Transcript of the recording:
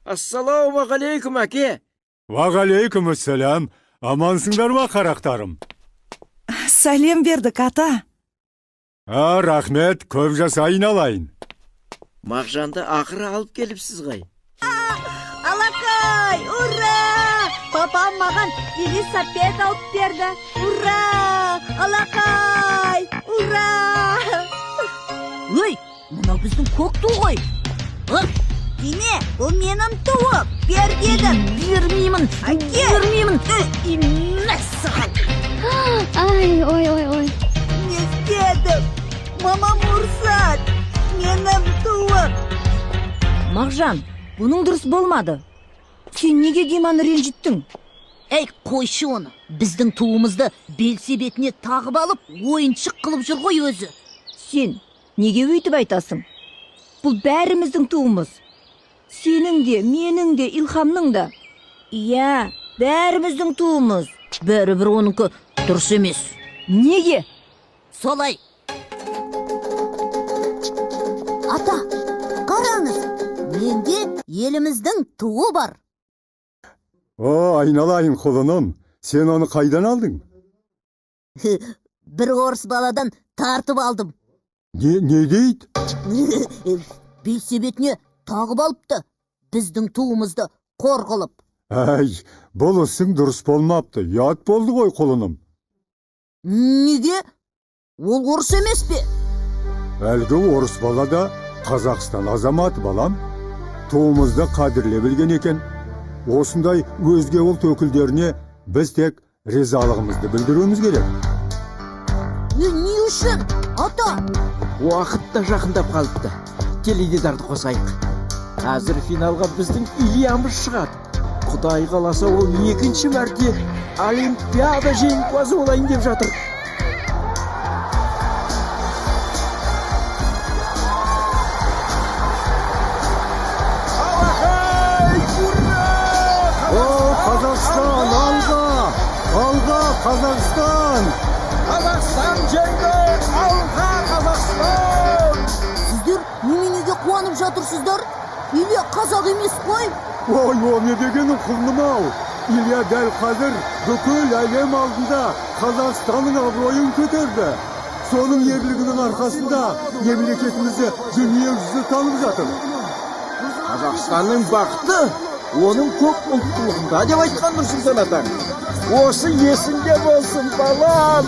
Assalomu alaykum aka. Вағалейкум ассалам. Амансыңдар ма қарақтарым? Сәлем бердік ата. Рахмет, көп жасайын алайын. Мағжанды ақыры алып келіпсіз ғай. Алакай, ура! Папам маған велосипед алып берді. Ура! Алакай, ура! Ой, мынау біздің көк ту ғой. Дене, бұл менің туым. Бер дедім. Бермеймін. Бермеймін. Ай, ой. Не істедім? Мамам ұрсады. Менің туым. Мағжан, бұның дұрыс болмады. Сен неге Диманы ренжіттің? Ей, қойшы оны. Біздің туымызды белсебетіне тағып алып, ойыншық қылып жүр ғой өзі. Сен неге өйтіп айтасың? Бұл бәріміздің туымыз. Сенің де, менің де, Илхамның да. Иә, бәріміздің туымыз. Бәрібір оныкі дұрыс емес. Неге? Солай. Ата, қараңыз. Менде еліміздің туы бар. Айналайын құлыным. Сен оны қайдан алдың? Бір орыс баладан тартып алдым. Не дейді? Белсебетіне тағып алыпты. Біздің туымызды қор қылып. Бұл ісің дұрыс болмапты. Ят болды ғой құлыным. Неге? Ол орыс емес пе? Әлгі орыс бала да Қазақстан азаматы балам. Туымызды қадірле білген екен. Осындай өзге ұлт өкілдеріне біз тек ризалығымызды білдіруіміз керек. Не үшін? Ата! Уақытта жақындап қалыпты. Теледидарды қосайық. Қазір финалға біздің Ильямыз шығады. Құдай қаласа ол екінші мәрте Олимпиада жеңімпазы болайын деп жатыр. Қазақстан, алға, Қазақстан! Қазақстан жеңді, алға Қазақстан! Сіздер неменеге қуанып жатырсыздар? Илья қазақ емес қой. О, не дегенің құлыным-ау. Илья дәл қазір бүкіл әлем алдында Қазақстанның абыройын көтерді. Соның ерлігінің арқасында мемлекетімізді дүние жүзі танып жатыр. Қазақстанның бақыты оның көп ұлттылығында деп айтқан Нұрсұлтан атаң. Осы есіңде болсын, балам.